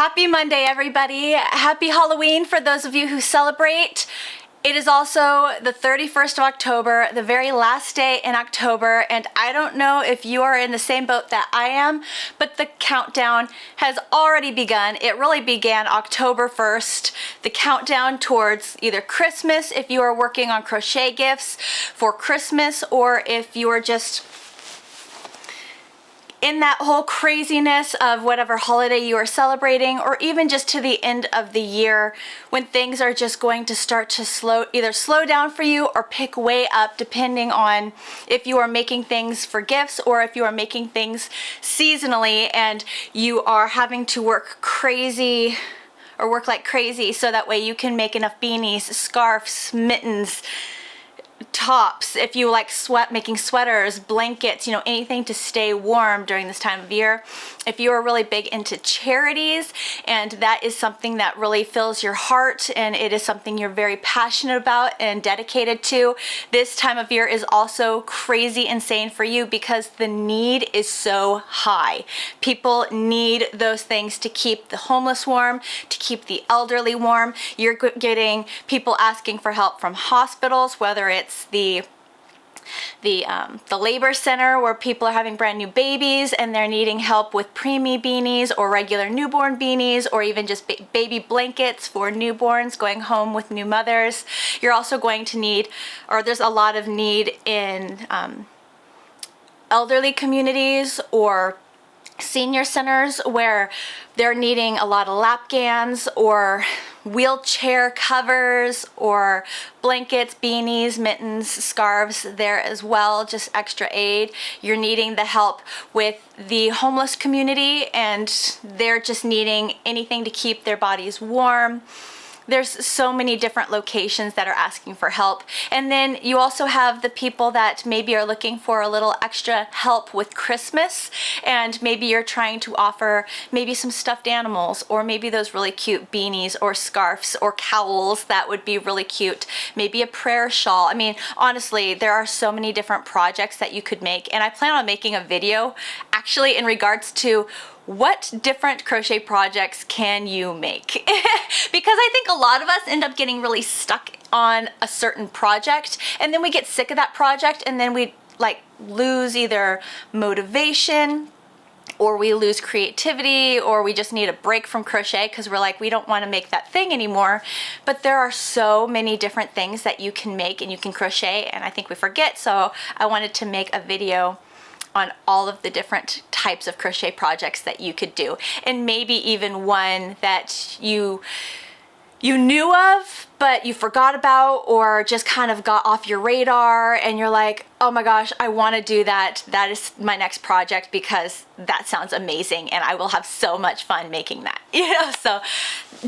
Happy Monday, everybody. Happy Halloween for those of you who celebrate. It is also the 31st of October, the very last day in October, and I don't know if you are in the same boat that I am, but the countdown has already begun. It really began October 1st, the countdown towards either Christmas, if you are working on crochet gifts for Christmas, or if you are just in that whole craziness of whatever holiday you are celebrating, or even just to the end of the year when things are just going to start to either slow down for you or pick way up, depending on if you are making things for gifts or if you are making things seasonally and you are having to work crazy or work like crazy so that way you can make enough beanies, scarves, mittens, tops, if you like making sweaters, blankets, anything to stay warm during this time of year. If you are really big into charities and that is something that really fills your heart and it is something you're very passionate about and dedicated to, this time of year is also crazy insane for you because the need is so high. People need those things to keep the homeless warm, to keep the elderly warm. You're getting people asking for help from hospitals, whether it's the labor center where people are having brand new babies and they're needing help with preemie beanies or regular newborn beanies, or even just baby blankets for newborns going home with new mothers. You're also going to need, or there's a lot of need in elderly communities or senior centers where they're needing a lot of lap gans or wheelchair covers or blankets, beanies, mittens, scarves there as well, just extra aid. You're needing the help with the homeless community and they're just needing anything to keep their bodies warm. There's so many different locations that are asking for help. And then you also have the people that maybe are looking for a little extra help with Christmas, and maybe you're trying to offer maybe some stuffed animals, or maybe those really cute beanies or scarves or cowls that would be really cute. Maybe a prayer shawl. I mean, honestly, there are so many different projects that you could make, and I plan on making a video actually in regards to what different crochet projects can you make? Because I think a lot of us end up getting really stuck on a certain project and then we get sick of that project and then we lose either motivation or we lose creativity, or we just need a break from crochet because we're like, we don't want to make that thing anymore. But there are so many different things that you can make and you can crochet, and I think we forget, so I wanted to make a video on all of the different types of crochet projects that you could do, and maybe even one that you knew of but you forgot about or just kind of got off your radar and you're like, oh my gosh, I want to do that. That is my next project because that sounds amazing and I will have so much fun making that. So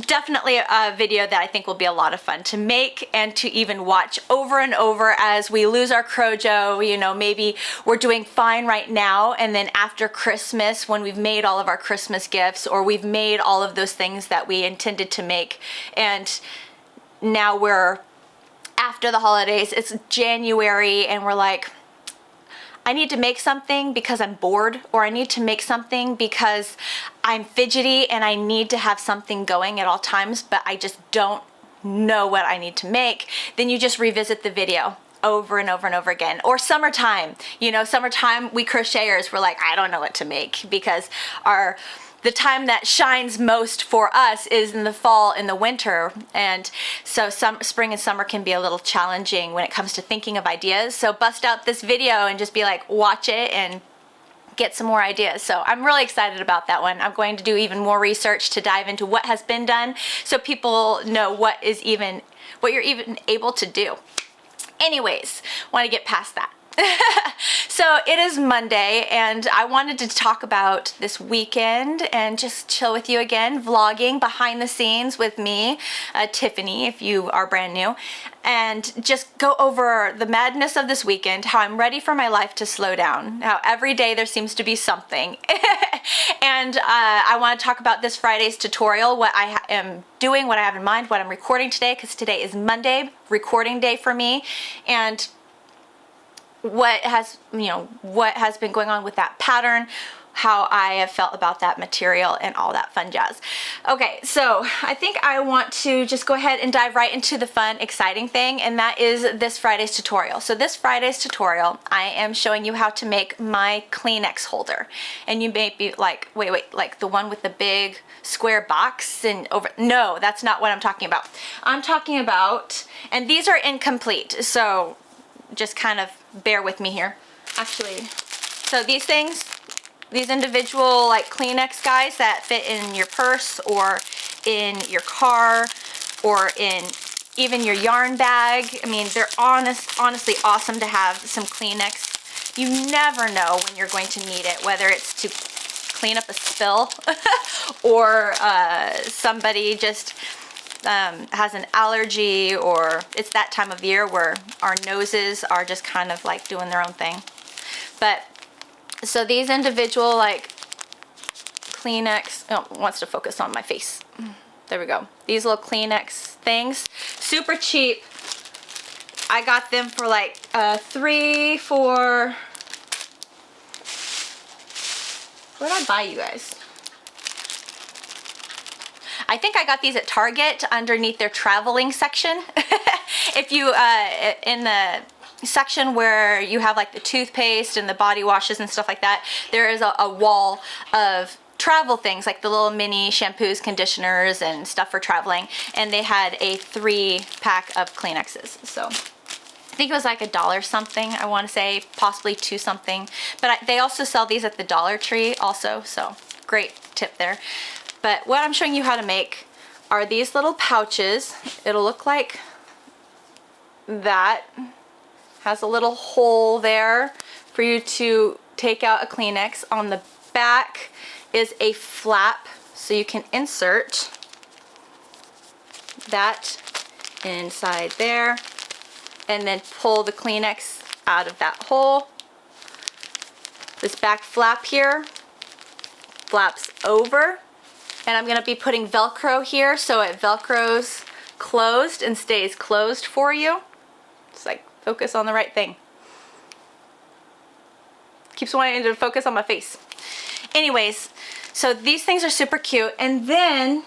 definitely a video that I think will be a lot of fun to make and to even watch over and over as we lose our crojo. Maybe we're doing fine right now, and then after Christmas, when we've made all of our Christmas gifts or we've made all of those things that we intended to make, and now we're after the holidays, it's January, and we're like, I need to make something because I'm bored, or I need to make something because I'm fidgety and I need to have something going at all times, but I just don't know what I need to make. Then you just revisit the video over and over and over again. Or summertime, summertime, we crocheters, we're like, I don't know what to make, because the time that shines most for us is in the fall and the winter, and so spring and summer can be a little challenging when it comes to thinking of ideas. So bust out this video and just be like, watch it and get some more ideas. So I'm really excited about that one. I'm going to do even more research to dive into what has been done so people know what you're even able to do. Anyways, want to get past that. So it is Monday and I wanted to talk about this weekend and just chill with you again, vlogging behind the scenes with me, Tiffany, if you are brand new, and just go over the madness of this weekend, how I'm ready for my life to slow down, how every day there seems to be something. And I want to talk about this Friday's tutorial, what I am doing, what I have in mind, what I'm recording today, because today is Monday, recording day for me, and what has been going on with that pattern, how I have felt about that material and all that fun jazz. Okay, so I think I want to just go ahead and dive right into the fun, exciting thing, and that is this Friday's tutorial. So this Friday's tutorial, I am showing you how to make my Kleenex holder. And you may be like, wait, like the one with the big square box and over, no, that's not what I'm talking about. I'm talking about, and these are incomplete, so just kind of bear with me here. Actually, so these things, these individual like Kleenex guys that fit in your purse or in your car or in even your yarn bag. I mean, they're honestly awesome to have some Kleenex. You never know when you're going to need it, whether it's to clean up a spill or somebody just has an allergy, or it's that time of year where our noses are just kind of like doing their own thing. But so these individual like Kleenex, oh, wants to focus on my face. There we go. These little Kleenex things, super cheap. I got them for like 3, 4. Where did I buy you guys? I think I got these at Target underneath their traveling section. If you, in the section where you have like the toothpaste and the body washes and stuff like that, there is a wall of travel things, like the little mini shampoos, conditioners, and stuff for traveling. And they had a 3-pack of Kleenexes. So I think it was like $1 something, I want to say, possibly 2 something. But they also sell these at the Dollar Tree also, so great tip there. But what I'm showing you how to make are these little pouches. It'll look like that. Has a little hole there for you to take out a Kleenex. On the back is a flap, so you can insert that inside there and then pull the Kleenex out of that hole. This back flap here flaps over, and I'm gonna be putting Velcro here so it Velcros closed and stays closed for you. It's like, focus on the right thing. Keeps wanting to focus on my face. Anyways, so these things are super cute. And then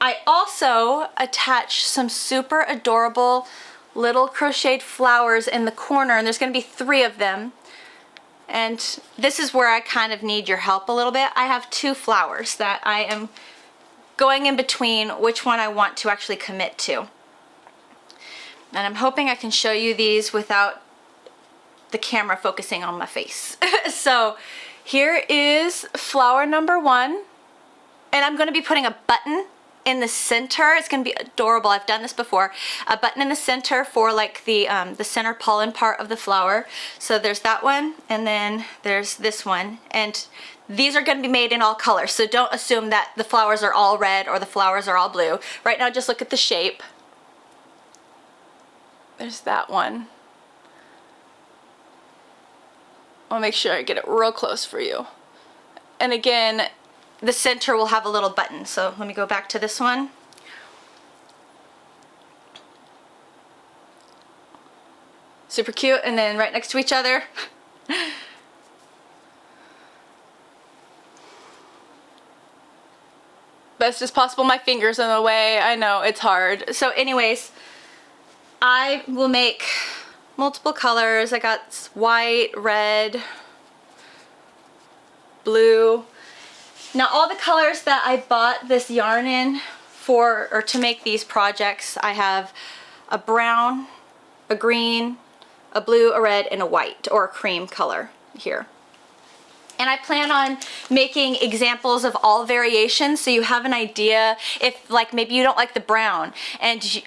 I also attach some super adorable little crocheted flowers in the corner, and there's gonna be 3 of them. And this is where I kind of need your help a little bit. I have 2 flowers that I am going in between which one I want to actually commit to. And I'm hoping I can show you these without the camera focusing on my face. So here is flower number 1. And I'm gonna be putting a button in the center. It's gonna be adorable. I've done this before. A button in the center for like the center pollen part of the flower. So there's that one, and then there's this one. And these are gonna be made in all colors. So don't assume that the flowers are all red or the flowers are all blue. Right now, just look at the shape. There's that one. I'll make sure I get it real close for you. And again, the center will have a little button. So let me go back to this one. Super cute, and then right next to each other. Best as possible, my finger's in the way. I know, it's hard. So anyways, I will make multiple colors. I got white, red, blue. Now all the colors that I bought this yarn in for, or to make these projects, I have a brown, a green, a blue, a red, and a white, or a cream color here. And I plan on making examples of all variations so you have an idea if, like, maybe you don't like the brown. And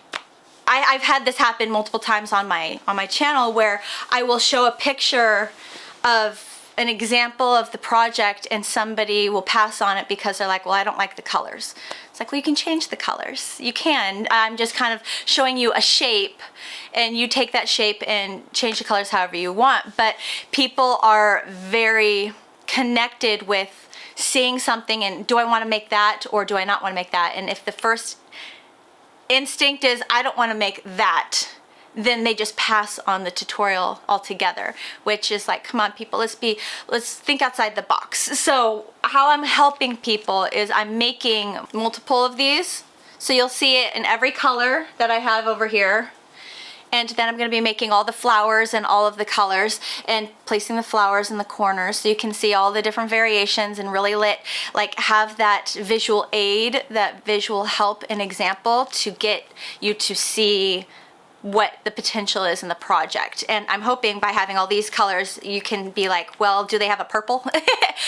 I've had this happen multiple times on my channel where I will show a picture of an example of the project and somebody will pass on it because they're like, well, I don't like the colors. It's like, well, you can change the colors. You can. I'm just kind of showing you a shape, and you take that shape and change the colors however you want. But people are very connected with seeing something and, do I want to make that or do I not want to make that? And if the first instinct is, I don't want to make that, then they just pass on the tutorial altogether, which is like, come on people, let's think outside the box. So how I'm helping people is I'm making multiple of these. So you'll see it in every color that I have over here. And then I'm going to be making all the flowers and all of the colors and placing the flowers in the corners so you can see all the different variations and really have that visual aid, that visual help and example to get you to see what the potential is in the project. And I'm hoping by having all these colors, you can be like, well, do they have a purple?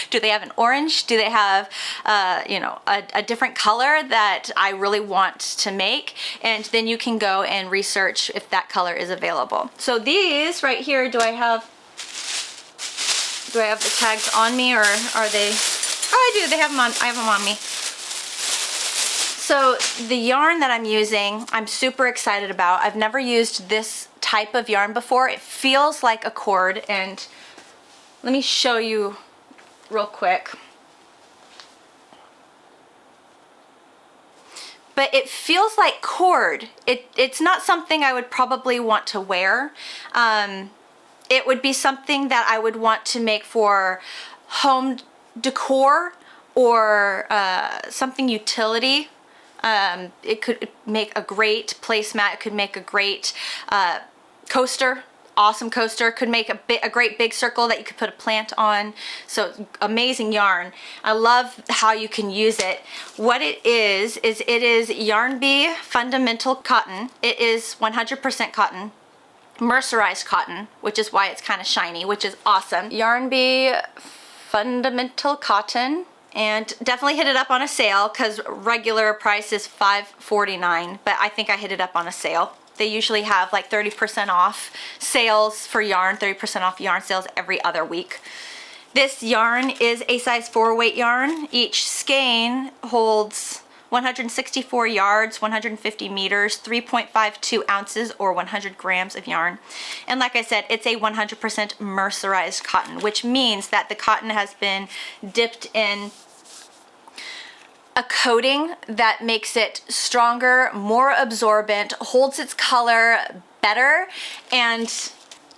Do they have an orange? Do they have, a different color that I really want to make? And then you can go and research if that color is available. So these right here, do I have the tags on me, or are they? Oh, I do. They have them on. I have them on me. So the yarn that I'm using, I'm super excited about. I've never used this type of yarn before. It feels like a cord, and let me show you real quick. But it feels like cord. It's not something I would probably want to wear. It would be something that I would want to make for home decor or something utility. It could make a great placemat. It could make a great coaster. Awesome coaster. Could make a great big circle that you could put a plant on. So amazing yarn. I love how you can use it. What it is it is Yarn Bee Fundamental Cotton. It is 100% cotton. Mercerized cotton, which is why it's kind of shiny, which is awesome. Yarn Bee Fundamental Cotton. And definitely hit it up on a sale because regular price is $5.49, but I think I hit it up on a sale. They usually have like 30% off sales for yarn, 30% off yarn sales every other week. This yarn is a size 4 weight yarn. Each skein holds 164 yards, 150 meters, 3.52 ounces or 100 grams of yarn. And like I said, it's a 100% mercerized cotton, which means that the cotton has been dipped in a coating that makes it stronger, more absorbent, holds its color better, and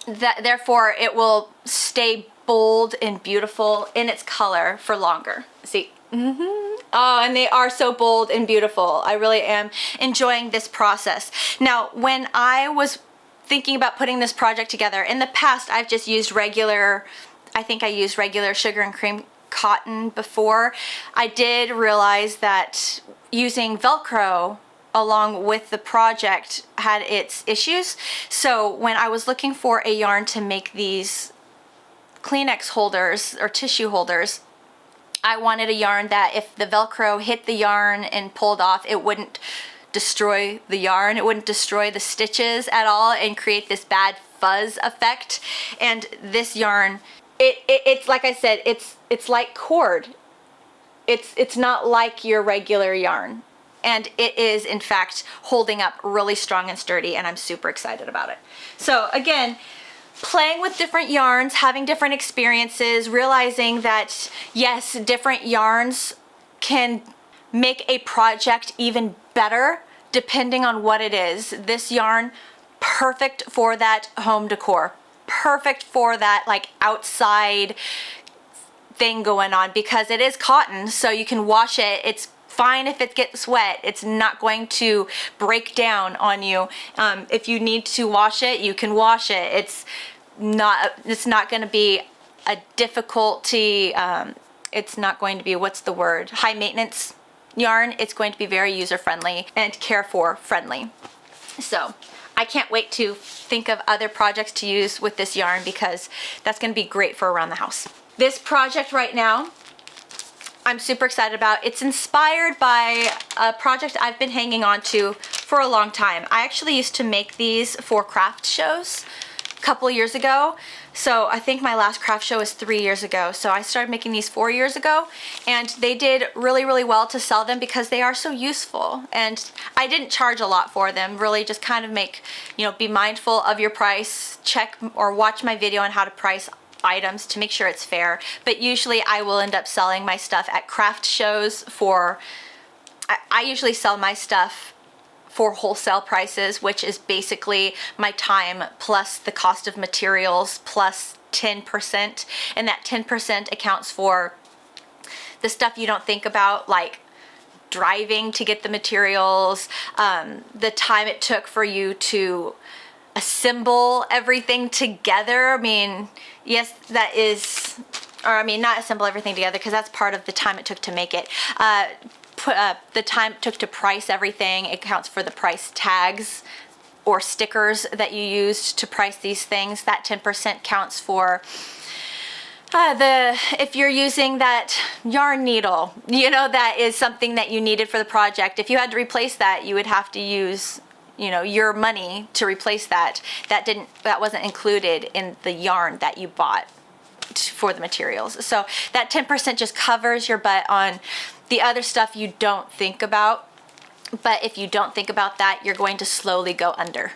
that therefore it will stay bold and beautiful in its color for longer. See? Oh, and they are so bold and beautiful. I really am enjoying this process. Now, when I was thinking about putting this project together, in the past I've just used regular, I think I used regular sugar and cream cotton before. I did realize that using Velcro along with the project had its issues. So when I was looking for a yarn to make these Kleenex holders or tissue holders, I wanted a yarn that if the Velcro hit the yarn and pulled off, it wouldn't destroy the yarn. It wouldn't destroy the stitches at all and create this bad fuzz effect. And this yarn, it's like I said, it's like cord. It's not like your regular yarn. And it is, in fact, holding up really strong and sturdy, and I'm super excited about it. So again, playing with different yarns, having different experiences, realizing that yes, different yarns can make a project even better depending on what it is. This yarn, perfect for that home decor. Perfect for that like outside thing going on because it is cotton, so you can wash it. It's fine if it gets wet. It's not going to break down on you. If you need to wash it, you can wash it. It's not going to be a difficulty. It's not going to be, what's the word? High maintenance yarn. It's going to be very user friendly and care for friendly. So I can't wait to think of other projects to use with this yarn because that's going to be great for around the house. This project right now, I'm super excited about. It's inspired by a project I've been hanging on to for a long time. I actually used to make these for craft shows a couple years ago. So I think my last craft show was 3 years ago. So I started making these 4 years ago, and they did really, really well to sell them because they are so useful. And I didn't charge a lot for them, really just kind of make, be mindful of your price, check or watch my video on how to price items to make sure it's fair. But usually I will end up selling my stuff at craft shows for, I usually sell my stuff for wholesale prices, which is basically my time plus the cost of materials plus 10%. And that 10% accounts for the stuff you don't think about, like driving to get the materials, the time it took for you to assemble everything together. I mean, yes, that is, or I mean, not assemble everything together because that's part of the time it took to make it. The time it took to price everything, it counts for the price tags or stickers that you used to price these things. That 10% counts for if you're using that yarn needle, you know, that is something that you needed for the project. If you had to replace that, you would have to use, you know, your money to replace that. That wasn't included in the yarn that you bought for the materials. So that 10% just covers your butt on the other stuff you don't think about. But if you don't think about that, you're going to slowly go under.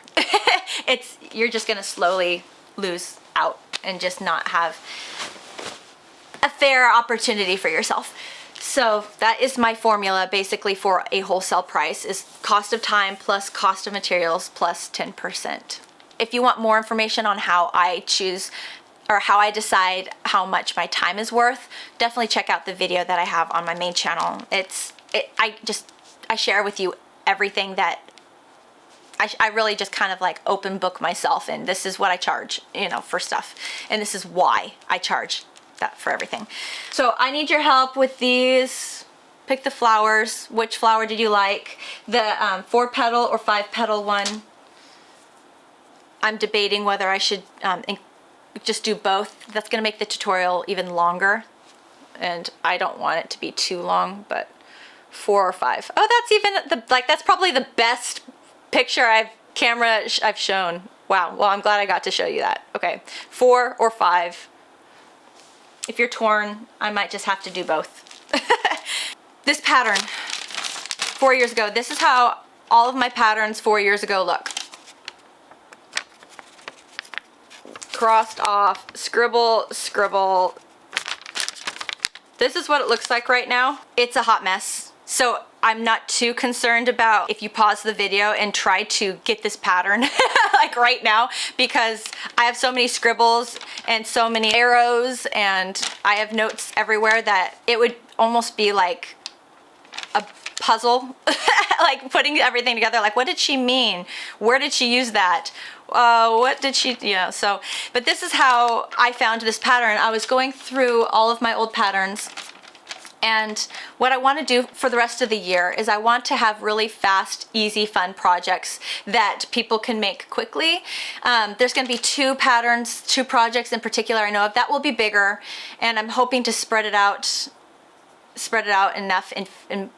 You're just going to slowly lose out and just not have a fair opportunity for yourself. So that is my formula basically for a wholesale price, is cost of time plus cost of materials plus 10%. If you want more information on how I choose or how I decide how much my time is worth, definitely check out the video that I have on my main channel. I share with you everything that I really just kind of like open book myself, and this is what I charge, you know, for stuff. And this is why I charge that for everything. So I need your help with these. Pick the flowers. Which flower did you like? The 4-petal or 5-petal one. I'm debating whether I should just do both. That's gonna make the tutorial even longer, and I don't want it to be too long, but 4 or 5. Oh, that's even that's probably the best picture I've shown. Wow, well, I'm glad I got to show you that. Okay, 4 or 5. If you're torn, I might just have to do both. This pattern, 4 years ago, this is how all of my patterns 4 years ago look. Crossed off, scribble, scribble. This is what it looks like right now. It's a hot mess. So I'm not too concerned about if you pause the video and try to get this pattern like right now, because I have so many scribbles and so many arrows and I have notes everywhere that it would almost be like a puzzle, like putting everything together. Like, what did she mean? Where did she use that? What did she, you know, so, but this is how I found this pattern. I was going through all of my old patterns, and what I want to do for the rest of the year is I want to have really fast, easy, fun projects that people can make quickly. There's going to be 2 patterns, 2 projects in particular I know of that will be bigger, and I'm hoping to spread it out enough in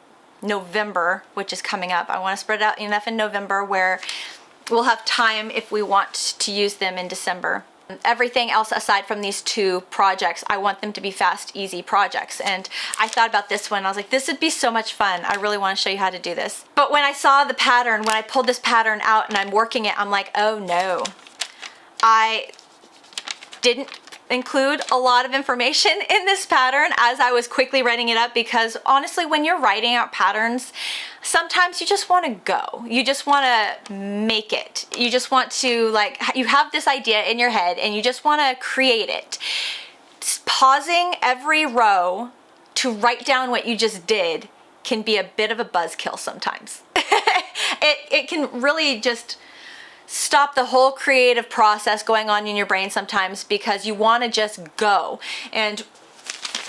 November, which is coming up. I want to spread it out enough in November where we'll have time if we want to use them in December. Everything else aside from these 2 projects, I want them to be fast, easy projects. And I thought about this one. I was like, this would be so much fun. I really want to show you how to do this. But when I saw the pattern, when I pulled this pattern out and I'm working it, I'm like, oh no. I didn't include a lot of information in this pattern as I was quickly writing it up, because honestly, when you're writing out patterns, sometimes you just want to go. You just want to make it. You just want to, like, you have this idea in your head and you just want to create it. Pausing every row to write down what you just did can be a bit of a buzzkill sometimes. It can really just stop the whole creative process going on in your brain sometimes, because you want to just go. And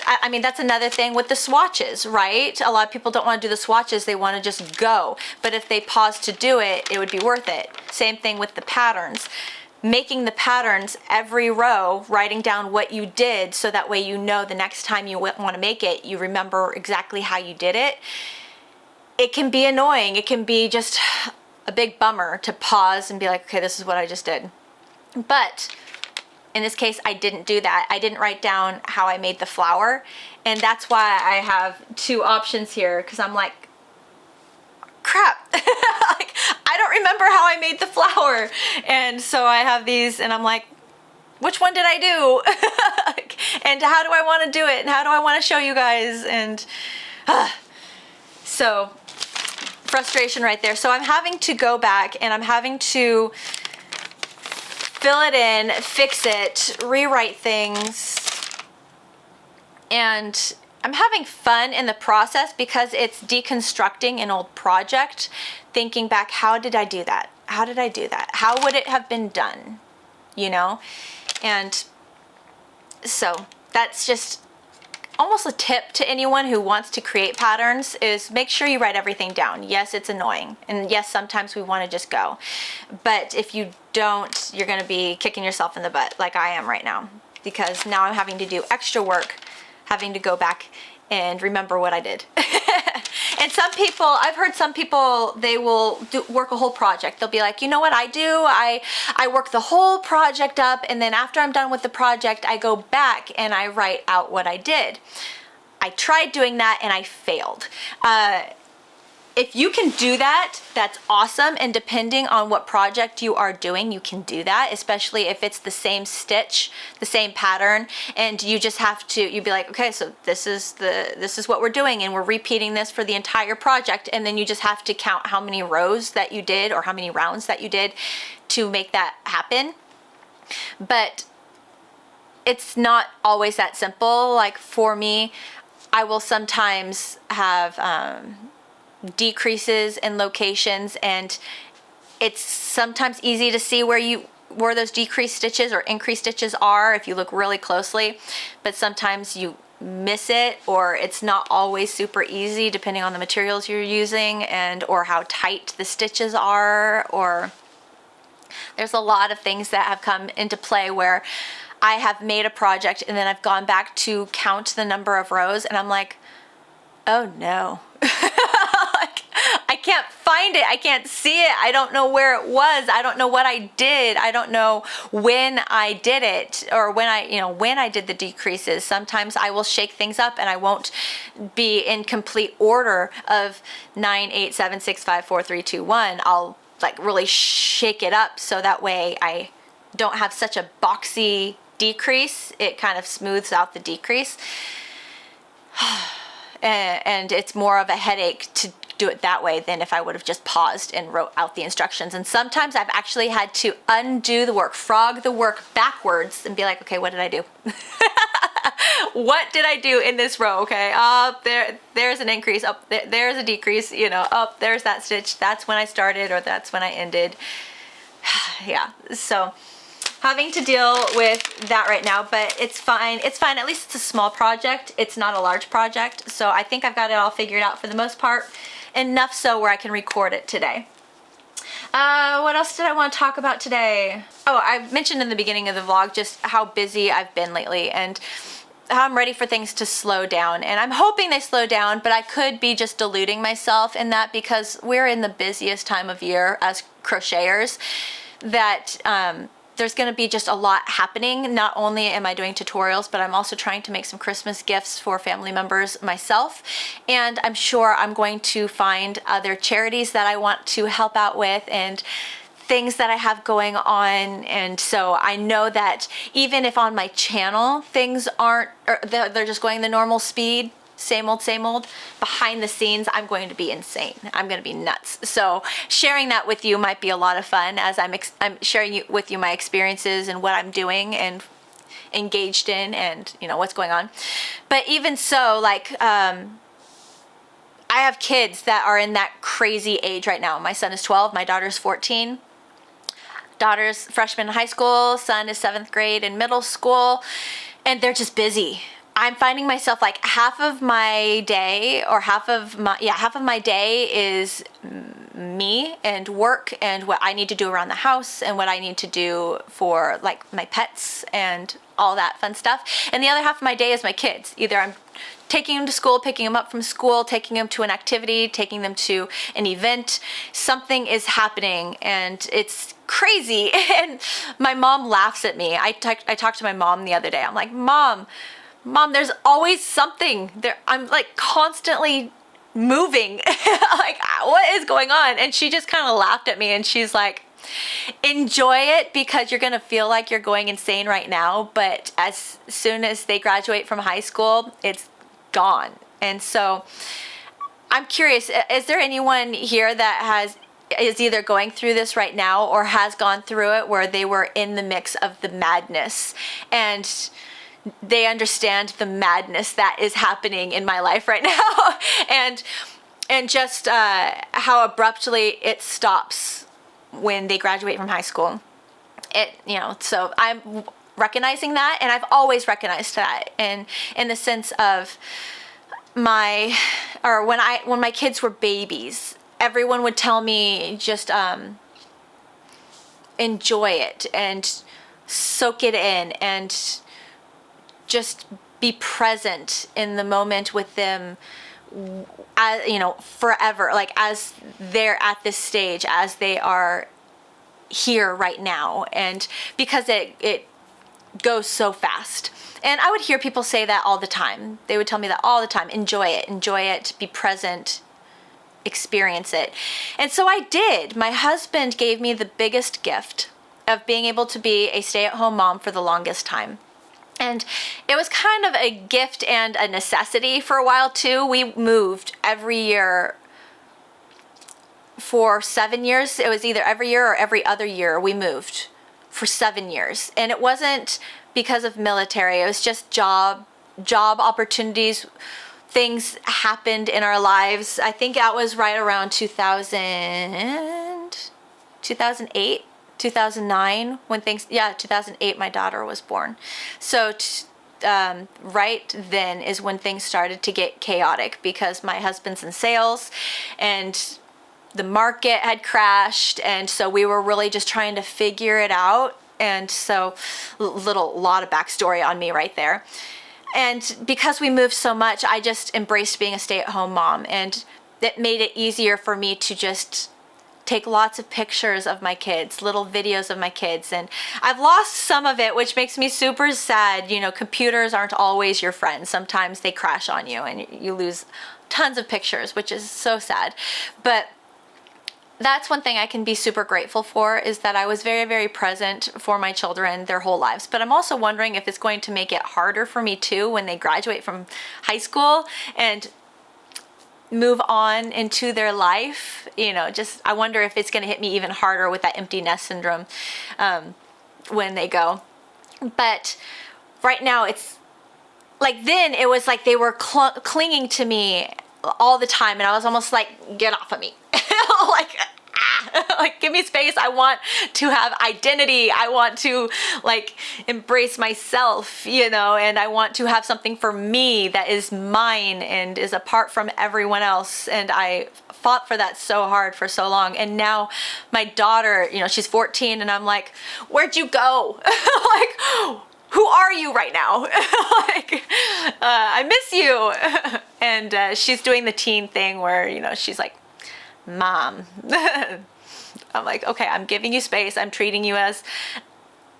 I mean, that's another thing with the swatches, right? A lot of people don't want to do the swatches, they want to just go. But if they pause to do it, it would be worth it. Same thing with the patterns. Making the patterns every row, writing down what you did, so that way you know the next time you want to make it, you remember exactly how you did it. It can be annoying. It can be just a big bummer to pause and be like, okay, this is what I just did. But in this case, I didn't do that. I didn't write down how I made the flower. And that's why I have 2 options here, because I'm like, crap, like, I don't remember how I made the flower. And so I have these and I'm like, which one did I do? And how do I want to do it? And how do I want to show you guys? And so frustration right there. So I'm having to go back and I'm having to fill it in, fix it, rewrite things, and I'm having fun in the process because it's deconstructing an old project, thinking back, how did I do that? How did I do that? How would it have been done? You know? And so that's just almost a tip to anyone who wants to create patterns, is make sure you write everything down. Yes, it's annoying. And yes, sometimes we want to just go. But if you don't, you're going to be kicking yourself in the butt like I am right now. Because now I'm having to do extra work, having to go back and remember what I did. And some people, I've heard some people, they will work a whole project. They'll be like, you know what I do? I work the whole project up, and then after I'm done with the project, I go back and I write out what I did. I tried doing that and I failed. If you can do that, that's awesome. And depending on what project you are doing, you can do that, especially if it's the same stitch, the same pattern, and you just have to, you'd be like, okay, so this is what we're doing, and we're repeating this for the entire project. And then you just have to count how many rows that you did or how many rounds that you did to make that happen. But it's not always that simple. Like for me, I will sometimes have, decreases in locations, and it's sometimes easy to see where those decreased stitches or increased stitches are if you look really closely, but sometimes you miss it, or it's not always super easy depending on the materials you're using and or how tight the stitches are, or there's a lot of things that have come into play where I have made a project and then I've gone back to count the number of rows and I'm like, oh no. Like, I can't find it. I can't see it. I don't know where it was. I don't know what I did. I don't know when I did it, or when I did the decreases. Sometimes I will shake things up and I won't be in complete order of 9, 8, 7, 6, 5, 4, 3, 2, 1. I'll like really shake it up so that way I don't have such a boxy decrease. It kind of smooths out the decrease. And it's more of a headache to do it that way than if I would have just paused and wrote out the instructions. And sometimes I've actually had to undo the work, frog the work backwards and be like, okay, what did I do? What did I do in this row? Okay, there's an increase, there's a decrease, there's that stitch. That's when I started, or that's when I ended. Yeah, so having to deal with that right now, but it's fine. It's fine. At least it's a small project. It's not a large project. So I think I've got it all figured out for the most part. Enough so where I can record it today. What else did I want to talk about today? Oh, I mentioned in the beginning of the vlog just how busy I've been lately and how I'm ready for things to slow down. And I'm hoping they slow down, but I could be just deluding myself in that because we're in the busiest time of year as crocheters that there's going to be just a lot happening. Not only am I doing tutorials, but I'm also trying to make some Christmas gifts for family members myself. And I'm sure I'm going to find other charities that I want to help out with and things that I have going on. And so I know that even if on my channel things aren't, or they're just going the normal speed, same old, behind the scenes, I'm going to be insane. I'm going to be nuts. So sharing that with you might be a lot of fun as I'm sharing with you my experiences and what I'm doing and engaged in and, what's going on. But even so, like, I have kids that are in that crazy age right now. My son is 12, my daughter's 14. Daughter's freshman in high school, son is 7th grade in middle school, and they're just busy. I'm finding myself like half of my day is me and work and what I need to do around the house and what I need to do for like my pets and all that fun stuff. And the other half of my day is my kids. Either I'm taking them to school, picking them up from school, taking them to an activity, taking them to an event. Something is happening and it's crazy. And my mom laughs at me. I talked to my mom the other day. I'm like, Mom, there's always something there. I'm like constantly moving. Like, what is going on? And she just kind of laughed at me and she's like, enjoy it because you're going to feel like you're going insane right now. But as soon as they graduate from high school, it's gone. And so I'm curious, is there anyone here that is either going through this right now or has gone through it, where they were in the mix of the madness and they understand the madness that is happening in my life right now, and just how abruptly it stops when they graduate from high school. So I'm recognizing that, and I've always recognized that, and in the sense of when my kids were babies, everyone would tell me just enjoy it and soak it in and just be present in the moment with them, forever, like as they're at this stage, as they are here right now, and because it goes so fast. And I would hear people say that all the time. They would tell me that all the time. Enjoy it, be present, experience it. And so I did. My husband gave me the biggest gift of being able to be a stay-at-home mom for the longest time. And it was kind of a gift and a necessity for a while too. We moved every year for 7 years. It was either every year or every other year we moved for 7 years. And it wasn't because of military. It was just job opportunities. Things happened in our lives. I think that was right around 2008, 2009 when 2008 my daughter was born. So right then is when things started to get chaotic, because my husband's in sales and the market had crashed, and so we were really just trying to figure it out. And so lot of backstory on me right there. And because we moved so much, I just embraced being a stay-at-home mom, and it made it easier for me to just take lots of pictures of my kids, little videos of my kids. And I've lost some of it, which makes me super sad. Computers aren't always your friend. Sometimes they crash on you and you lose tons of pictures, which is so sad. But that's one thing I can be super grateful for, is that I was very, very present for my children their whole lives. But I'm also wondering if it's going to make it harder for me too when they graduate from high school and move on into their life. I wonder if it's going to hit me even harder with that empty nest syndrome when they go. But right now it's like, then it was like they were clinging to me all the time, and I was almost like, get off of me. Like, give me space. I want to have identity. I want to embrace myself, and I want to have something for me that is mine and is apart from everyone else. And I fought for that so hard for so long. And now my daughter, she's 14, and I'm like, where'd you go? Who are you right now? I miss you. And she's doing the teen thing where, she's like, Mom. I'm like, okay, I'm giving you space. I'm treating you as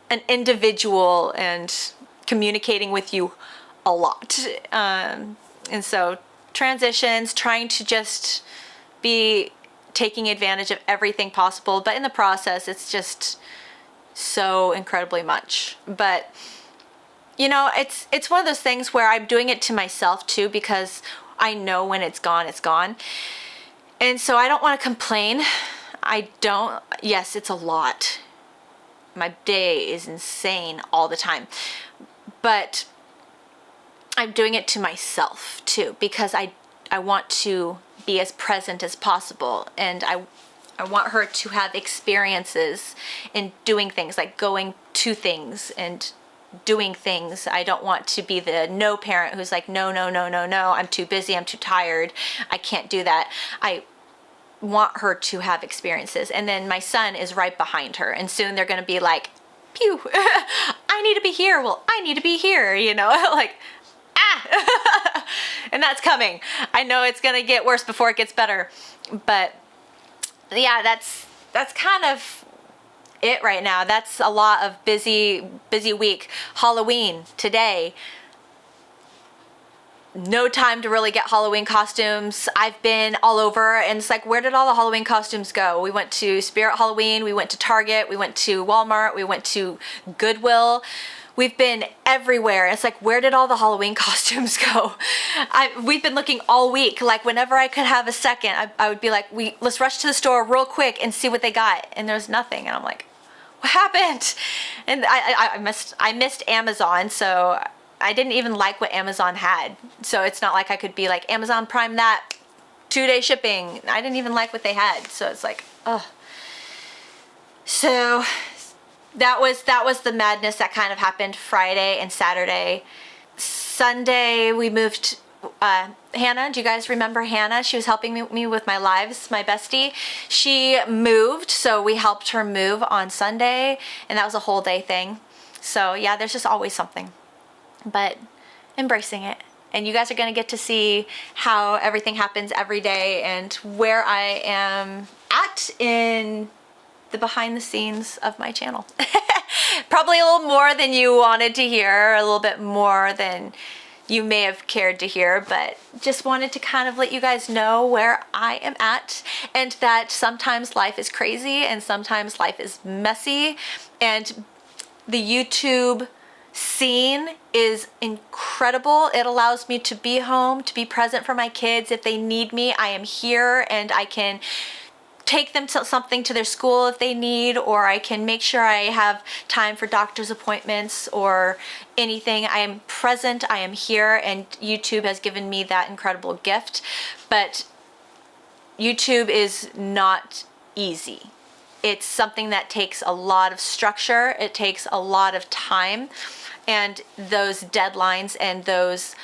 an individual and communicating with you a lot. And so transitions, trying to just be taking advantage of everything possible. But in the process, it's just so incredibly much. But, it's one of those things where I'm doing it to myself too, because I know when it's gone, it's gone. And so I don't want to complain. Yes, it's a lot. My day is insane all the time. But I'm doing it to myself too, because I want to be as present as possible. And I want her to have experiences in doing things, like going to things and doing things. I don't want to be the no parent who's like, no, I'm too busy, I'm too tired, I can't do that. I want her to have experiences. And then my son is right behind her, and soon they're going to be like, pew, I need to be here. Well, I need to be here, and that's coming. I know it's going to get worse before it gets better. But yeah, that's kind of it right now. That's a lot of busy week. Halloween today. No time to really get Halloween costumes. I've been all over, and it's like, where did all the Halloween costumes go? We went to Spirit Halloween, we went to Target, we went to Walmart, we went to Goodwill, We've been everywhere. It's like, where did all the Halloween costumes go? We've been looking all week. Like whenever I could have a second, I would be like, let's rush to the store real quick and see what they got. And there's nothing. And I'm like, what happened? And I missed Amazon, so I didn't even like what Amazon had. So it's not like I could be like, Amazon Prime that, 2-day shipping. I didn't even like what they had. So it's like, oh. So that was the madness that kind of happened Friday and Saturday. Sunday we moved Hannah. Do you guys remember Hannah? She was helping me with my lives, my bestie. She moved, so we helped her move on Sunday, and that was a whole day thing. So yeah, there's just always something, but embracing it. And you guys are gonna get to see how everything happens every day and where I am at in the behind the scenes of my channel. Probably a little more than you wanted to hear, a little bit more than you may have cared to hear, but just wanted to kind of let you guys know where I am at, and that sometimes life is crazy and sometimes life is messy, and the YouTube scene is incredible. It allows me to be home, to be present for my kids. If they need me, I am here, and I can take them to something to their school if they need, or I can make sure I have time for doctor's appointments or anything. I am present, I am here, and YouTube has given me that incredible gift. But YouTube is not easy. It's something that takes a lot of structure, it takes a lot of time, and those deadlines and those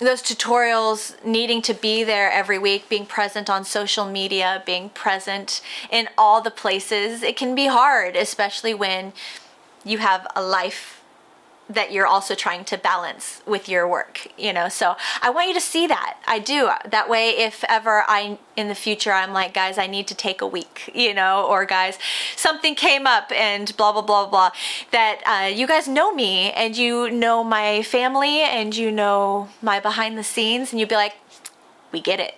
tutorials, needing to be there every week, being present on social media, being present in all the places, it can be hard, especially when you have a life that you're also trying to balance with your work, you know. So I want you to see that. I do. That way, if ever in the future, I'm like, guys, I need to take a week, you know, or guys, something came up and blah, blah, blah, blah, that you guys know me and you know my family and you know my behind the scenes, and you'd be like, we get it.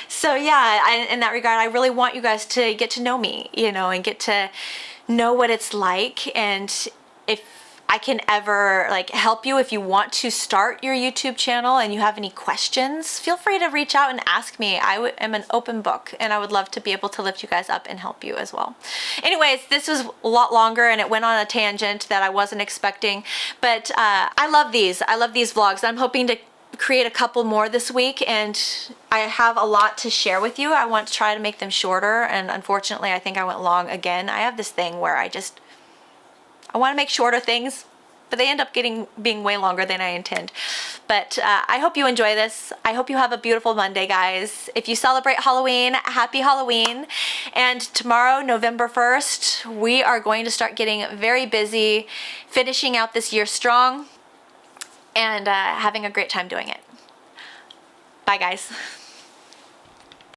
So yeah, in that regard, I really want you guys to get to know me, you know, and get to know what it's like. And if I can ever like help you, if you want to start your YouTube channel and you have any questions, feel free to reach out and ask me. I am an open book, and I would love to be able to lift you guys up and help you as well. Anyways, this was a lot longer and it went on a tangent that I wasn't expecting, but I love these. I love these vlogs. I'm hoping to create a couple more this week, and I have a lot to share with you. I want to try to make them shorter, and unfortunately I think I went long again. I have this thing where I want to make shorter things, but they end up being way longer than I intend. But I hope you enjoy this. I hope you have a beautiful Monday, guys. If you celebrate Halloween, happy Halloween. And tomorrow, November 1st, we are going to start getting very busy, finishing out this year strong, and having a great time doing it. Bye, guys.